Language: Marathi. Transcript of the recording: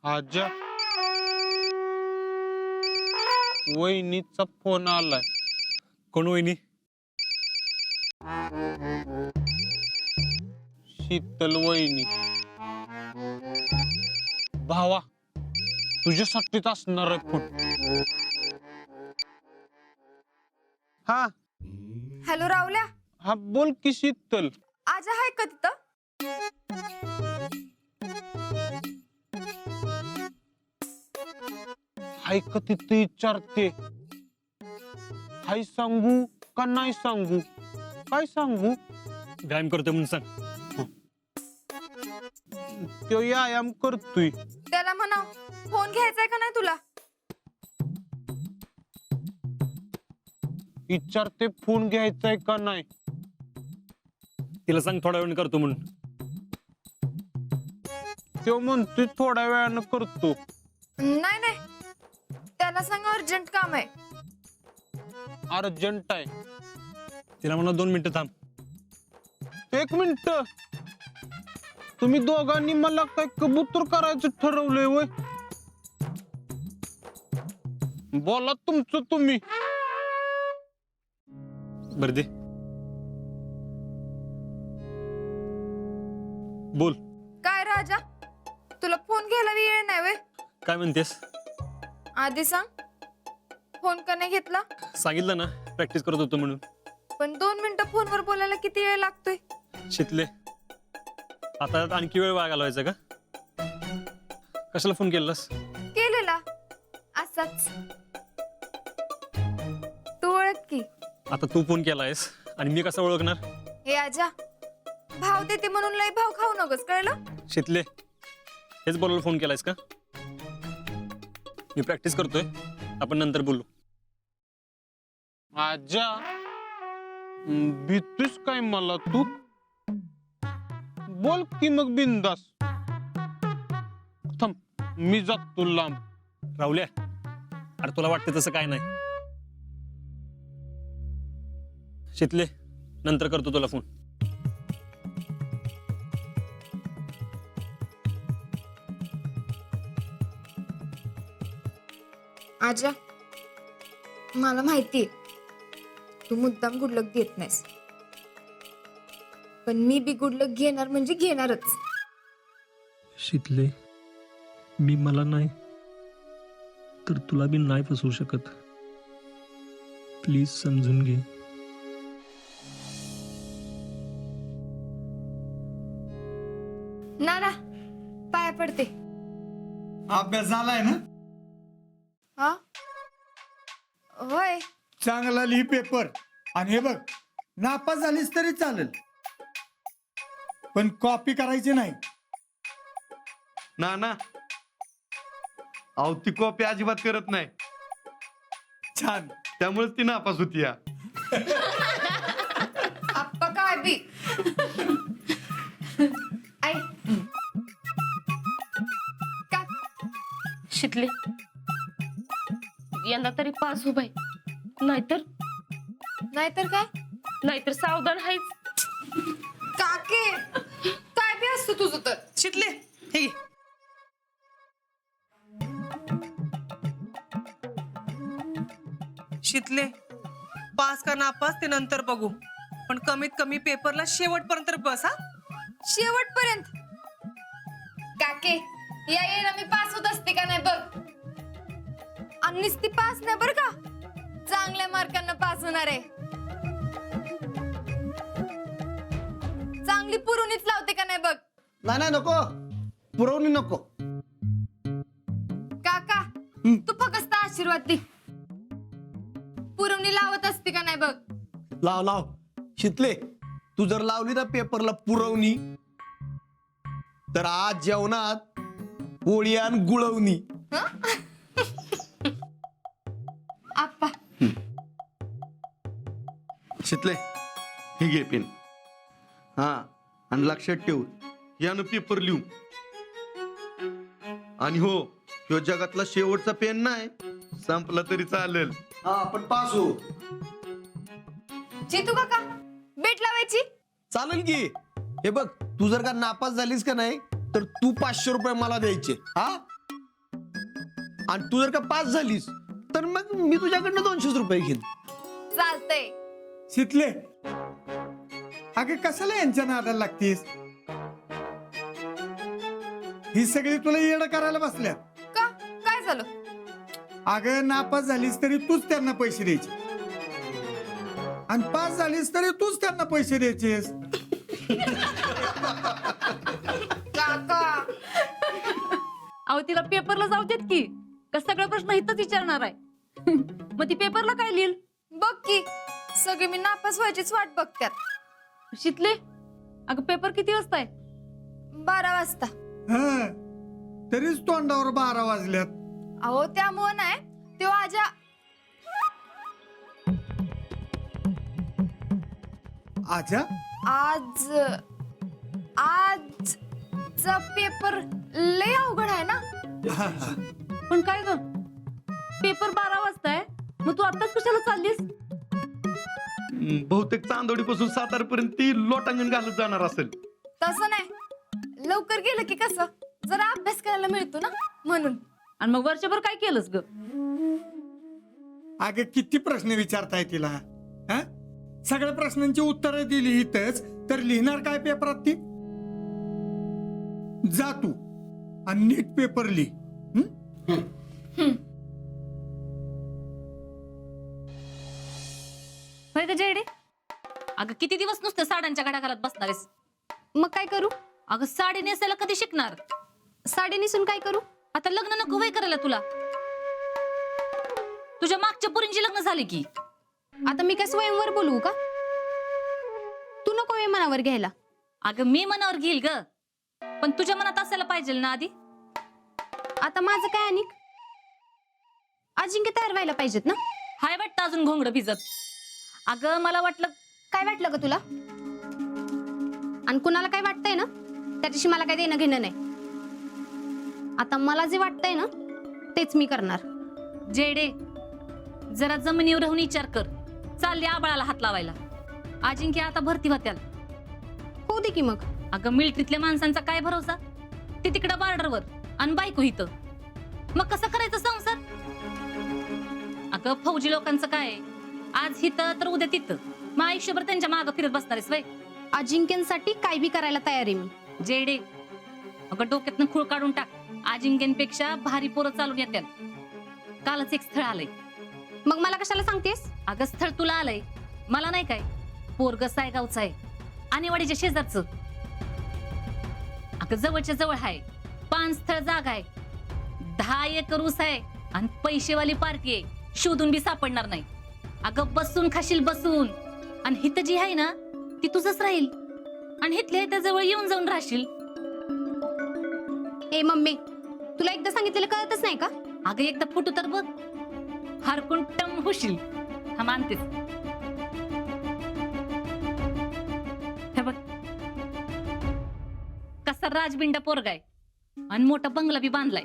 आजा वहिनीचा फोन आलाय. कोण वहिनी? शीतल वहिनी. भावा तुझ्यासाठीच असणार आहे फोन. हा हॅलो रावल्या, हा बोल की शीतल. आजा हाय का तिथं? हाय का तिथे विचारते. हाय सांगू का नाही सांगू? काय सांगू? व्यायाम करतोय म्हणून सांग. तो व्यायाम करतोय. त्याला म्हणा फोन घ्यायचाय का नाही तुला? विचारते फोन घ्यायचाय का नाही. तिला सांग थोड्या वेळ करतो म्हणून. तो म्हणतोय थोड्या वेळानं करतो. नाही नाही, त्याला सांग अर्जंट काम आहे. अर्जंट आहे. तिला म्हणा 2 मिनिटं थांब. 1 मिनिट. तुम्ही दोघांनी मला काय कबूतर करायचं ठरवलंय वय? बोला तुमचं तुम्ही. बरं दे. बोल. काय राजा, तुला फोन घ्यायला वेळ नाही वे? काय म्हणतेस? आधी सांग, फोन का नाही घेतला? सांगितलं ना प्रॅक्टिस करत होतो म्हणून. पण 2 मिनिटं फोनवर बोलायला किती वेळ लागतोय? शितले, आता आणखी वेळ वाया घालवायचा का? कशाला फोन केलास? केलेला असाच. तू ओळख की. आता तू फोन केलायस आणि मी कसं ओळखणार? हे आजा, भाव देते म्हणून लय भाव खाऊ नकोस, कळलं? शितले, हेच बोलायला फोन केलायस का? मी प्रॅक्टिस करतोय, आपण नंतर बोलू. आजा भीतोस काय मला तू? बोल की मग बिंदास. थांब मी जातो लांब. राहुल्या, अरे तुला वाटतं तसं काय नाही. शितले, नंतर करतो तुला फोन. आजा, मला माहितीये तू मुद्दाम गुडलक देत नाहीस, पण मी बी गुडलक घेणार म्हणजे घेणारच. शितले, मी मला नाही तर तुला बी नाही फसवू शकत. प्लीज समजून घे. नाना, पाया पडते. अभ्यास झालाय ना? हा होय. चांगला लिही पेपर. आणि हे बघ, नापास झालीस तरी चालेल, पण कॉपी करायची नाही. ना ना, अहो ती कॉपी अजिबात करत नाही, छान. त्यामुळेच ती नापास होती. या आप्पा काय बी आई का शितले, यंदा तरी पास हो बाई, नाहीतर नाहीतर सावधान आहेच. काके काय बी असतो तुझं तर. शितले, हे घे. शितले, पास का नापास ते नंतर बघू, पण कमीत कमी पेपरला शेवटपर्यंत बस. हा, शेवटपर्यंत. काके या येणं मी पास होत असते का नाही बघ. आणि नुसती पास नाही बर का, चांगल्या मार्कांना पास होणार आहे. चांगली पुरवणीच लावते का नाही बघ. नाही नको, पुरवणी नको. काका तू फक्त आशीर्वाद दे. पुरवणी लावत असते का नाही बघ. लाव लाव. शितले, तू जर लावली ना पेपरला पुरवणी, तर आज जेवणात पोळी आणि गुळवणी. आप्पा शितले, हे घे पेन. हा, आणि लक्षात ठेव, यानं पेपर लिहू. आणि हो, ह्यो जगातला शेवटचा पेन नाही, संपला तरी चालेल. हा, आपण पास हो. जितू काका बेट लावायची. चालेल की. हे बघ, तू जर का नापास झालीस का नाही, तर तू 500 रुपये मला द्यायचे. हा, आणि तू जर का पास झालीस तर मग मी तुझ्याकडनं 200 रुपये घेईन. चालतंय. शितले अगं कशाला यांच्या नादाला लागतीस? ही सगळी तुला येडं करायला बसल्या. का काय झालं? अगं नापास झालीस तरी तूच त्यांना पैसे द्यायचे आणि पास झालीस तरी तूच त्यांना पैसे द्यायचेस. काका अहो तिला पेपरला जाऊ देत की का सगळे प्रश्न इथंच विचारणार आहे. मग ती पेपरला काय लिहिल? बघ की सगळे मी नापास व्हायचीच वाट बघत्यात. शितले अगं पेपर किती वाजता आहे? 12 वाजता. हा तरीच तोंडावर 12 वाजल्यात. अहो त्यामुळे नाही तो आजा आजा आज आजचा पेपर लय अवघड आहे ना. पण काय ग पेपर 12 वाजता आहे मग तू आताच कशाला चाललीस? बहुतेक चांदोडीपासून सातारपर्यंत ती लोटांगण घालत जाणार असेल. तसं नाही लवकर गेलं की कसं जरा अभ्यास करायला मिळतो ना म्हणून. आणि मग वर्षभर काय केलंस ग? अगं किती प्रश्न विचारताय तिला? हा सगळ्या प्रश्नांची उत्तरं दिली इथंच तर लिहिणार काय पेपरात ती? जा तू आणि नीट पेपर लिह. होय ग जयडे अगं किती दिवस नुसतं साड्यांच्या घड्या घालत बसणार आहेस? मग काय करू? अगं साडी नेसायला कधी शिकणार? साडी नेसून काय करू? आता लग्न नको वय करायला तुला? तुझ्या मागच्या पुरींची लग्न झाली की. आता मी काय स्वयंवर बोलवू का? तू नको हे मनावर घ्यायला. अगं मी मनावर घेईल ग पण तुझ्या मनात असायला पाहिजे ना आधी. आता माझं काय अनिक अजिंक्य तयार व्हायला पाहिजेत ना. हाय वाटतं अजून घोंगडं भिजत. अगं मला वाटलं काय वाटलं ग तुला? आणि कुणाला काय वाटतंय ना त्याच्याशी मला काय देणं घेणं नाही. आता मला जे वाटतंय ना तेच मी करणार. जेडे जरा जमिनीवर राहून विचार कर. चालली आबाळाला हात लावायला. अजिंक्य आता भरती होत्याल. होऊ दे की मग. अगं मिलिटरीतल्या माणसांचा काय भरोसा? ते तिकडं बॉर्डरवर आणि बायको इथं. मग कसं करायचं संसार? अगं फौजी लोकांचं काय आज हिथं तर उद्या तिथं. मग आयुष्यभर त्यांच्या मागं फिरत बसणारेस वय? अजिंक्यांसाठी काय बी करायला तयार आहे मी. जेडे अगं डोक्यातनं खूळ काढून टाक. अजिंक्यांपेक्षा भारी पोरं चालून येत्याल. कालच एक स्थळ आलंय. मग मला कशाला सांगतेस? अगं स्थळ तुला आलंय मला नाही काय. पोरग सायगावचं आहे आणि वाडीच्या शेजारचं. अगं जवळच्या जवळ आहे. 5 स्थळ जागा आहे. 10 एकर ऊस आहे आणि पैसेवाली पार्टी आहे. शोधून बी सापडणार नाही. अगं बसून खाशील बसून. आणि हित जी आहे ना ती तुझंच राहील आणि हिथल्या हिथं जवळ येऊन जाऊन राहशील. ए मम्मी तुला एकदा सांगितलेलं कळतच नाही का? अगं एकदा फुटू तर बघ. हरकून टम होशील. हा मानतेस. हे बघ कसा राजबिंडा पोरगाय आणि मोठा बंगला बी बांधलाय.